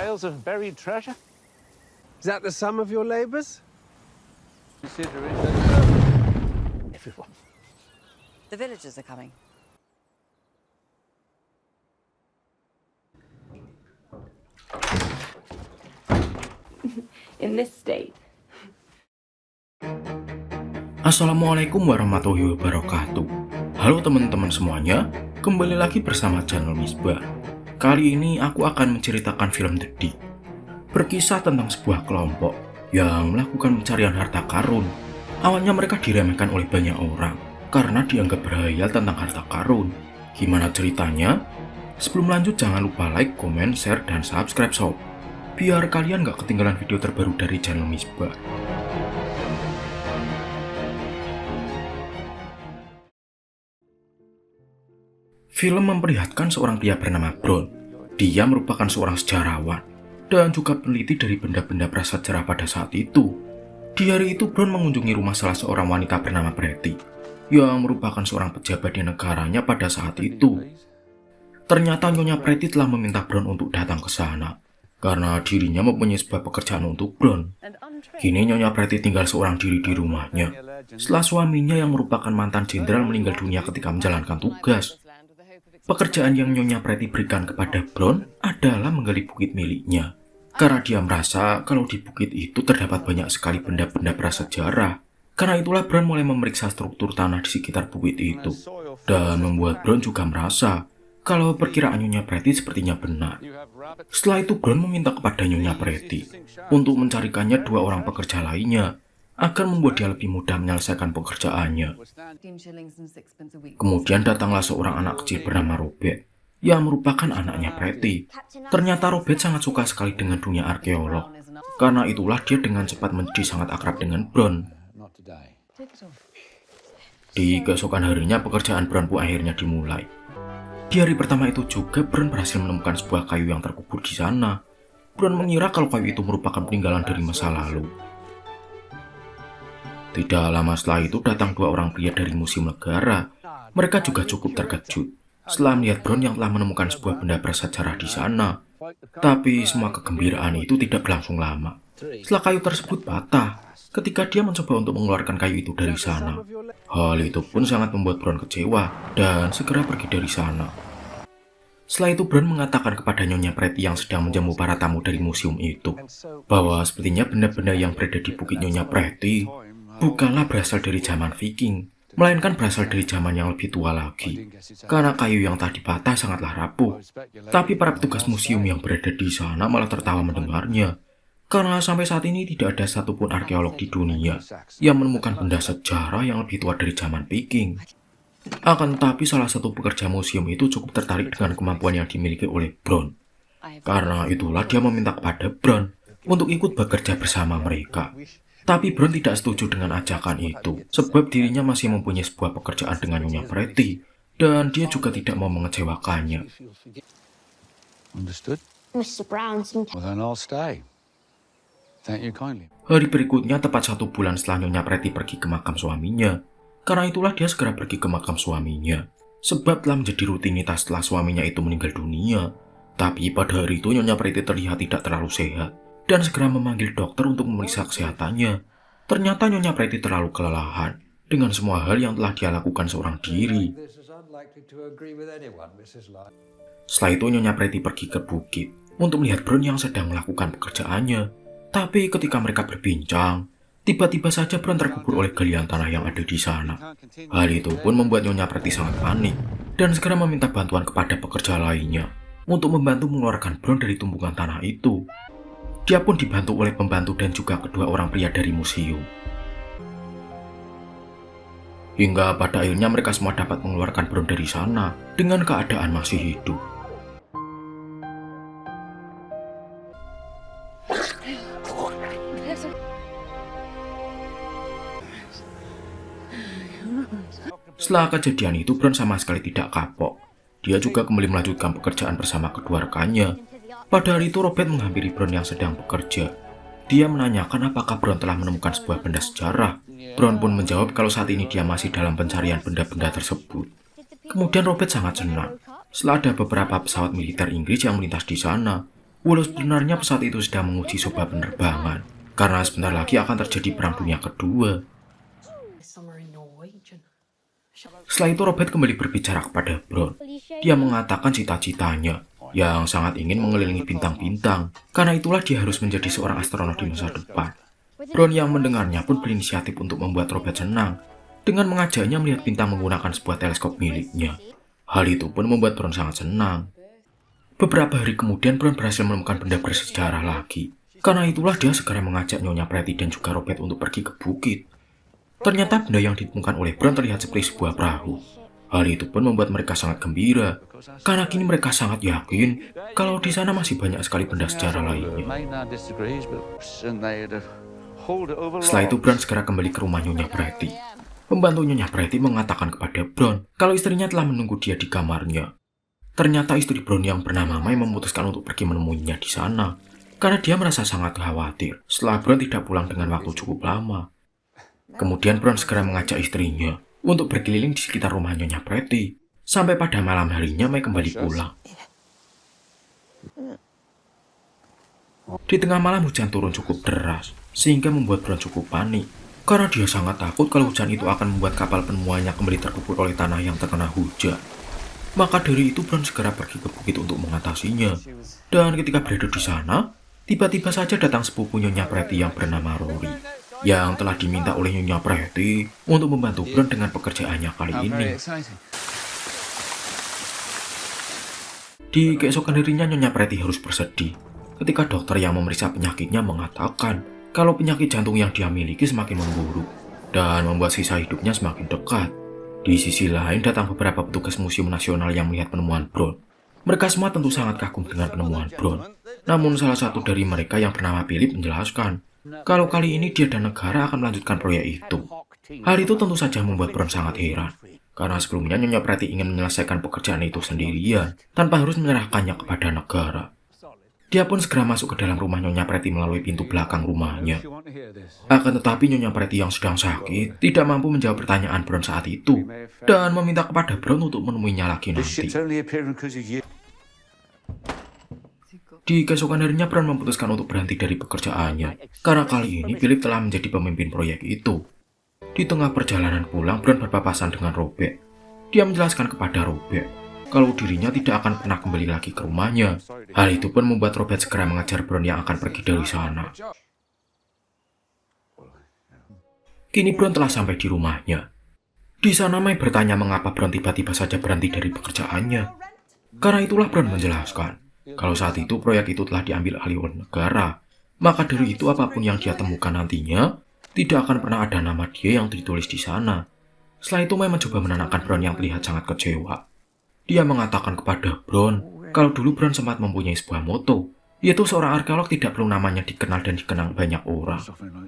tales of buried treasure. Is that the sum of your labours? Consider it everyone. The villagers are coming. In this state. Assalamualaikum warahmatullahi wabarakatuh. Halo teman-teman semuanya, kembali lagi bersama channel Misbah. Kali ini aku akan menceritakan film The Dig. Berkisah tentang sebuah kelompok yang melakukan pencarian harta karun. Awalnya mereka diremehkan oleh banyak orang karena dianggap berhayal tentang harta karun. Gimana ceritanya? Sebelum lanjut jangan lupa like, komen, share, dan subscribe sob, biar kalian gak ketinggalan video terbaru dari channel Misbah. Film memperlihatkan seorang pria bernama Bron. Dia merupakan seorang sejarawan dan juga peneliti dari benda-benda prasejarah pada saat itu. Di hari itu Bron mengunjungi rumah salah seorang wanita bernama Pretty yang merupakan seorang pejabat di negaranya pada saat itu. Ternyata Nyonya Pretty telah meminta Bron untuk datang ke sana karena dirinya mempunyai sebuah pekerjaan untuk Bron. Kini Nyonya Pretty tinggal seorang diri di rumahnya setelah suaminya yang merupakan mantan jenderal meninggal dunia ketika menjalankan tugas. Pekerjaan yang Nyonya Pretty berikan kepada Bron adalah menggali bukit miliknya, karena dia merasa kalau di bukit itu terdapat banyak sekali benda-benda prasejarah. Karena itulah Bron mulai memeriksa struktur tanah di sekitar bukit itu, dan membuat Bron juga merasa kalau perkiraan Nyonya Pretty sepertinya benar. Setelah itu Bron meminta kepada Nyonya Pretty untuk mencarikannya dua orang pekerja lainnya, agar membuat dia lebih mudah menyelesaikan pekerjaannya. Kemudian datanglah seorang anak kecil bernama Robert, yang merupakan anaknya Pretty. Ternyata Robert sangat suka sekali dengan dunia arkeolog. Karena itulah dia dengan cepat menjadi sangat akrab dengan Bron. Di keesokan harinya pekerjaan Bron pun akhirnya dimulai. Di hari pertama itu juga Bron berhasil menemukan sebuah kayu yang terkubur di sana. Bron mengira kalau kayu itu merupakan peninggalan dari masa lalu. Tidak lama setelah itu datang dua orang pria dari museum negara. Mereka juga cukup terkejut setelah melihat Bron yang telah menemukan sebuah benda prasejarah di sana. Tapi semua kegembiraan itu tidak berlangsung lama. Setelah kayu tersebut patah, ketika dia mencoba untuk mengeluarkan kayu itu dari sana. Hal itu pun sangat membuat Bron kecewa dan segera pergi dari sana. Setelah itu Bron mengatakan kepada Nyonya Pretty yang sedang menjamu para tamu dari museum itu, bahwa sepertinya benda-benda yang berada di bukit Nyonya Pretty bukanlah berasal dari zaman Viking, melainkan berasal dari zaman yang lebih tua lagi. Karena kayu yang tadi patah sangatlah rapuh. Tapi para petugas museum yang berada di sana malah tertawa mendengarnya. Karena sampai saat ini tidak ada satupun arkeolog di dunia yang menemukan benda sejarah yang lebih tua dari zaman Viking. Akan tetapi salah satu pekerja museum itu cukup tertarik dengan kemampuan yang dimiliki oleh Bron. Karena itulah dia meminta kepada Bron untuk ikut bekerja bersama mereka. Tapi Bron tidak setuju dengan ajakan itu, sebab dirinya masih mempunyai sebuah pekerjaan dengan Nyonya Pretty, dan dia juga tidak mau mengecewakannya. Understood? Mr. Brown, Well, then I'll stay. Thank you kindly. Hari berikutnya, tepat 1 bulan setelah Nyonya Pretty pergi ke makam suaminya. Karena itulah dia segera pergi ke makam suaminya, sebab telah menjadi rutinitas setelah suaminya itu meninggal dunia. Tapi pada hari itu Nyonya Pretty terlihat tidak terlalu sehat, dan segera memanggil dokter untuk memeriksa kesehatannya. Ternyata Nyonya Pretty terlalu kelelahan dengan semua hal yang telah dia lakukan seorang diri. Setelah itu Nyonya Pretty pergi ke bukit untuk melihat Bron yang sedang melakukan pekerjaannya. Tapi ketika mereka berbincang, tiba-tiba saja Bron terkubur oleh galian tanah yang ada di sana. Hal itu pun membuat Nyonya Pretty sangat panik dan segera meminta bantuan kepada pekerja lainnya untuk membantu mengeluarkan Bron dari tumpukan tanah itu. Dia pun dibantu oleh pembantu dan juga kedua orang pria dari museum. Hingga pada akhirnya mereka semua dapat mengeluarkan Bron dari sana dengan keadaan masih hidup. Setelah kejadian itu Bron sama sekali tidak kapok. Dia juga kembali melanjutkan pekerjaan bersama kedua rekannya. Pada hari itu Robert menghampiri Bron yang sedang bekerja. Dia menanyakan apakah Bron telah menemukan sebuah benda sejarah. Bron pun menjawab kalau saat ini dia masih dalam pencarian benda-benda tersebut. Kemudian Robert sangat senang setelah ada beberapa pesawat militer Inggris yang melintas di sana Walau sebenarnya pesawat itu sedang menguji coba penerbangan, karena sebentar lagi akan terjadi Perang Dunia Kedua. Setelah itu Robert kembali berbicara kepada Brown. Dia mengatakan cita-citanya yang sangat ingin mengelilingi bintang-bintang, karena itulah dia harus menjadi seorang astronot di masa depan. Brown yang mendengarnya pun berinisiatif untuk membuat Robert senang dengan mengajaknya melihat bintang menggunakan sebuah teleskop miliknya. Hal itu pun membuat Brown sangat senang. Beberapa hari kemudian Brown berhasil menemukan benda bersejarah lagi. Karena itulah dia segera mengajak Nyonya Pretty dan juga Robert untuk pergi ke bukit. Ternyata benda yang ditemukan oleh Brown terlihat seperti sebuah perahu. Hal itu pun membuat mereka sangat gembira, karena kini mereka sangat yakin kalau di sana masih banyak sekali benda sejarah lainnya. Setelah itu Brown segera kembali ke rumah Nyonya Pretty. Pembantu Nyonya Pretty mengatakan kepada Brown kalau istrinya telah menunggu dia di kamarnya. Ternyata istri Brown yang bernama May memutuskan untuk pergi menemuinya di sana, karena dia merasa sangat khawatir setelah Brown tidak pulang dengan waktu cukup lama. Kemudian Brown segera mengajak istrinya untuk berkeliling di sekitar rumah Nyonya Pretty. Sampai pada malam harinya May kembali pulang. Di tengah malam hujan turun cukup deras, sehingga membuat Brown cukup panik. Karena dia sangat takut kalau hujan itu akan membuat kapal penemuannya kembali terkubur oleh tanah yang terkena hujan. Maka dari itu Brown segera pergi ke bukit untuk mengatasinya. Dan ketika berada di sana, tiba-tiba saja datang sepupu Nyonya Pretty yang bernama Rory, yang telah diminta oleh Nyonya Pretty untuk membantu Brown dengan pekerjaannya kali ini. Di keesokan harinya Nyonya Pretty harus bersedih ketika dokter yang memeriksa penyakitnya mengatakan kalau penyakit jantung yang dia miliki semakin memburuk dan membuat sisa hidupnya semakin dekat. Di sisi lain datang beberapa petugas Museum Nasional yang melihat penemuan Brown. Mereka semua tentu sangat kagum dengan penemuan Brown. Namun salah satu dari mereka yang bernama Philip menjelaskan kalau kali ini dia dan negara akan melanjutkan proyek itu. Hal itu tentu saja membuat Brown sangat heran, karena sebelumnya Nyonya Pretty ingin menyelesaikan pekerjaan itu sendirian, tanpa harus menyerahkannya kepada negara. Dia pun segera masuk ke dalam rumah Nyonya Pretty melalui pintu belakang rumahnya. Akan tetapi Nyonya Pretty yang sedang sakit tidak mampu menjawab pertanyaan Brown saat itu, dan meminta kepada Brown untuk menemuinya lagi nanti. Di keesokan harinya Brown memutuskan untuk berhenti dari pekerjaannya, karena kali ini Philip telah menjadi pemimpin proyek itu. Di tengah perjalanan pulang, Brown berpapasan dengan Robert. Dia menjelaskan kepada Robert kalau dirinya tidak akan pernah kembali lagi ke rumahnya. Hal itu pun membuat Robert segera mengejar Brown yang akan pergi dari sana. Kini Brown telah sampai di rumahnya. Di sana May bertanya mengapa Brown tiba-tiba saja berhenti dari pekerjaannya. Karena itulah Brown menjelaskan kalau saat itu proyek itu telah diambil alih oleh negara. Maka dari itu apapun yang dia temukan nantinya tidak akan pernah ada nama dia yang ditulis di sana. Setelah itu May mencoba menenangkan Brown yang terlihat sangat kecewa. Dia mengatakan kepada Brown kalau dulu Brown sempat mempunyai sebuah moto, yaitu seorang arkeolog tidak perlu namanya dikenal dan dikenang banyak orang,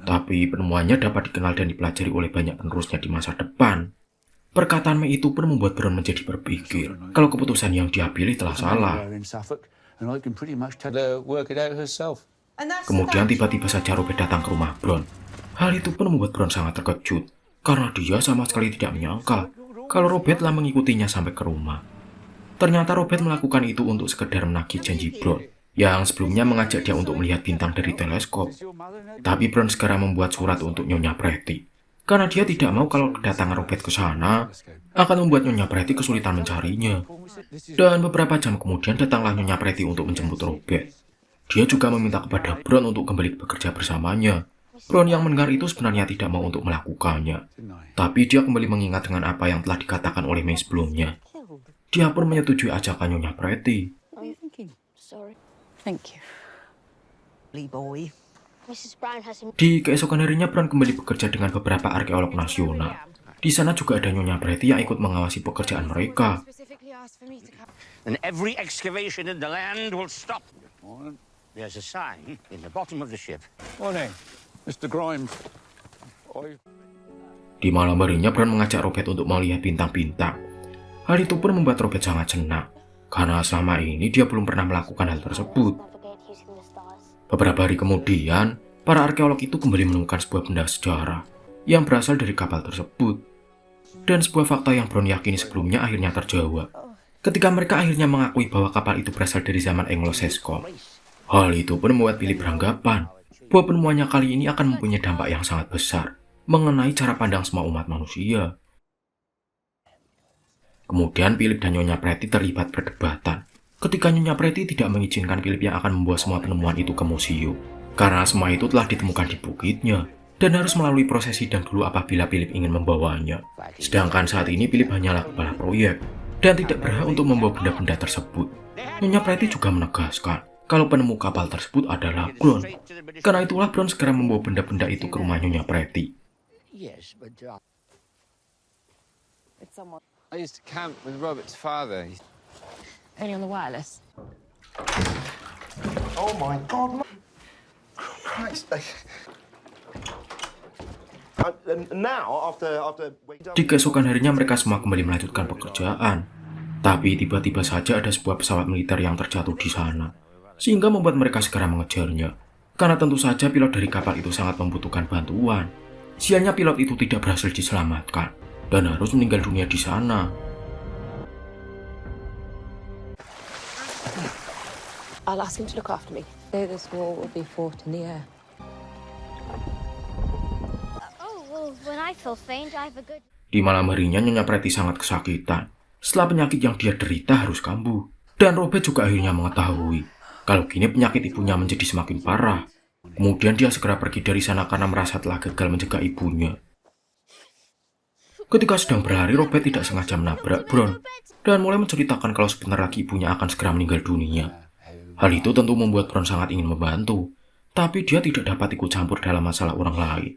tapi penemuannya dapat dikenal dan dipelajari oleh banyak penerusnya di masa depan. Perkataan May itu pun membuat Brown menjadi berpikir kalau keputusan yang dia pilih telah salah. Kemudian tiba-tiba saja Robert datang ke rumah Brown. Hal itu pun membuat Brown sangat terkejut, karena dia sama sekali tidak menyangka kalau Robert telah mengikutinya sampai ke rumah. Ternyata Robert melakukan itu untuk sekedar menagih janji Brown, yang sebelumnya mengajak dia untuk melihat bintang dari teleskop. Tapi Brown segera membuat surat untuk Nyonya Pretty, karena dia tidak mau kalau kedatangan Robert ke sana akan membuat Nyonya Pretty kesulitan mencarinya. Dan beberapa jam kemudian datanglah Nyonya Pretty untuk menjemput Robert. Dia juga meminta kepada Brown untuk kembali bekerja bersamanya. Brown yang mendengar itu sebenarnya tidak mau untuk melakukannya, tapi dia kembali mengingat dengan apa yang telah dikatakan oleh May sebelumnya. Dia pun menyetujui ajakan Nyonya Pretty. Di keesokan harinya Brown kembali bekerja dengan beberapa arkeolog nasional. Di sana juga ada Nyonya Pretty yang ikut mengawasi pekerjaan mereka. And every excavation in the land will stop. There's a sign in the bottom of the ship. Morning, Mr. Grimes. Di malam harinya Brown mengajak Robert untuk melihat bintang-bintang. Hal itu pun membuat Robert sangat senang, karena selama ini dia belum pernah melakukan hal tersebut. Beberapa hari kemudian, para arkeolog itu kembali menemukan sebuah benda sejarah yang berasal dari kapal tersebut. Dan sebuah fakta yang Brown yakini sebelumnya akhirnya terjawab, ketika mereka akhirnya mengakui bahwa kapal itu berasal dari zaman Anglo-Saxon. Hal itu pun membuat Philip beranggapan bahwa penemuannya kali ini akan mempunyai dampak yang sangat besar mengenai cara pandang semua umat manusia. Kemudian Philip dan Nyonya Pretty terlibat perdebatan ketika Nyonya Pretty tidak mengizinkan Philip yang akan membawa semua penemuan itu ke museum, karena semua itu telah ditemukan di bukitnya dan harus melalui proses sidang dulu apabila Philip ingin membawanya. Sedangkan saat ini Philip hanyalah kepala proyek dan tidak berhak untuk membawa benda-benda tersebut. Nyonya Pretty juga menegaskan kalau penemu kapal tersebut adalah Brown. Karena itulah Brown segera membawa benda-benda itu ke rumah Nyonya Pretty. I used to camp with Robert's father. Only on the wireless. Oh my God! Christ! Di keesokan harinya mereka semua kembali melanjutkan pekerjaan. Tapi tiba-tiba saja ada sebuah pesawat militer yang terjatuh di sana, sehingga membuat mereka segera mengejarnya. Karena tentu saja pilot dari kapal itu sangat membutuhkan bantuan. Sialnya pilot itu tidak berhasil diselamatkan dan harus meninggal dunia di sana. I'll ask him to look after me. Say this war will be fought in the air. Oh, well, when I feel faint, I have a good... Di malam harinya Nyonya Pretty sangat kesakitan setelah penyakit yang dia derita harus kambuh. Dan Robert juga akhirnya mengetahui kalau kini penyakit ibunya menjadi semakin parah. Kemudian dia segera pergi dari sana karena merasa telah gagal mencegah ibunya. Ketika sedang berlari, Robert tidak sengaja menabrak Brown dan mulai menceritakan kalau sebentar lagi ibunya akan segera meninggal dunia. Hal itu tentu membuat Brown sangat ingin membantu, tapi dia tidak dapat ikut campur dalam masalah orang lain.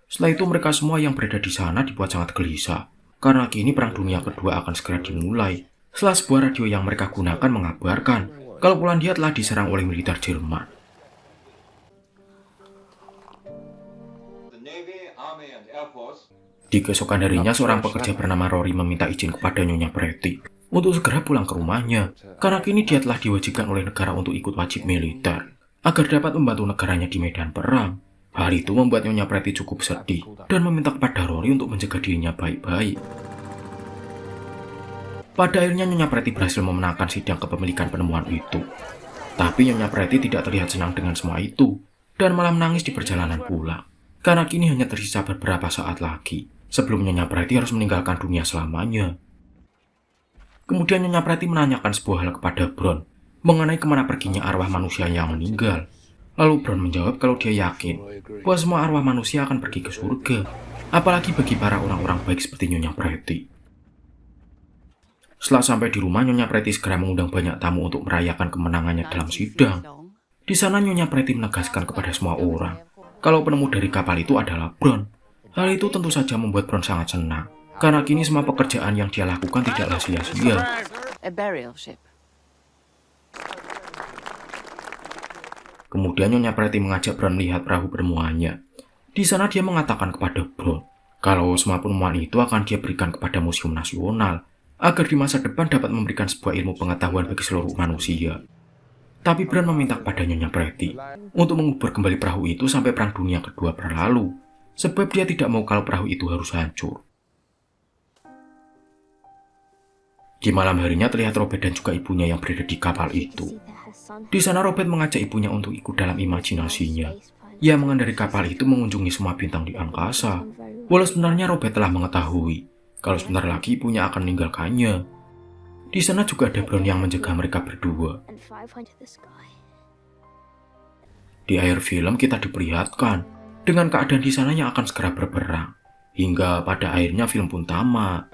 Setelah itu mereka semua yang berada di sana dibuat sangat gelisah, karena kini Perang Dunia Kedua akan segera dimulai. Setelah sebuah radio yang mereka gunakan mengabarkan kalau Polandia telah diserang oleh militer Jerman. Di keesokan harinya, seorang pekerja bernama Rory meminta izin kepada Nyonya Pretty untuk segera pulang ke rumahnya, karena kini dia telah diwajibkan oleh negara untuk ikut wajib militer, agar dapat membantu negaranya di medan perang. Hal itu membuat Nyonya Pretty cukup sedih, dan meminta kepada Rory untuk menjaga dirinya baik-baik. Pada akhirnya Nyonya Pretty berhasil memenangkan sidang kepemilikan penemuan itu. Tapi Nyonya Pretty tidak terlihat senang dengan semua itu, dan malah menangis di perjalanan pulang, karena kini hanya tersisa beberapa saat lagi sebelum Nyonya Pretty harus meninggalkan dunia selamanya. Kemudian Nyonya Pretty menanyakan sebuah hal kepada Brown mengenai kemana perginya arwah manusia yang meninggal. Lalu Brown menjawab kalau dia yakin bahwa semua arwah manusia akan pergi ke surga, apalagi bagi para orang-orang baik seperti Nyonya Pretty. Setelah sampai di rumah, Nyonya Pretty segera mengundang banyak tamu untuk merayakan kemenangannya dalam sidang. Di sana Nyonya Pretty menegaskan kepada semua orang kalau penemu dari kapal itu adalah Brown. Hal itu tentu saja membuat Brown sangat senang, karena kini semua pekerjaan yang dia lakukan tidaklah sia-sia. A burial ship. Kemudian Nyonya Pretty mengajak Brown melihat perahu penemuannya. Di sana dia mengatakan kepada Brown kalau semua penemuan itu akan dia berikan kepada Museum Nasional, agar di masa depan dapat memberikan sebuah ilmu pengetahuan bagi seluruh manusia. Tapi Brown meminta kepada Nyonya Pretty untuk mengubur kembali perahu itu sampai Perang Dunia Kedua berlalu, sebab dia tidak mau kalau perahu itu harus hancur. Di malam harinya terlihat Robert dan juga ibunya yang berada di kapal itu. Di sana Robert mengajak ibunya untuk ikut dalam imajinasinya. Ia mengendarai kapal itu mengunjungi semua bintang di angkasa. Walau sebenarnya Robert telah mengetahui kalau sebentar lagi ibunya akan meninggalkannya. Di sana juga ada Brown yang menjaga mereka berdua. Di akhir film kita diperlihatkan dengan keadaan di sana yang akan segera berperang, hingga pada akhirnya film pun tamat.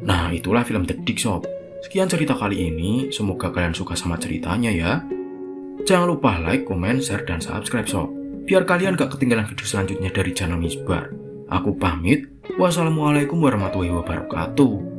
Nah, itulah film The Dig Shop. Sekian cerita kali ini, semoga kalian suka sama ceritanya ya. Jangan lupa like, comment, share, dan subscribe sob, biar kalian gak ketinggalan video selanjutnya dari channel Misbar. Aku pamit, wassalamualaikum warahmatullahi wabarakatuh.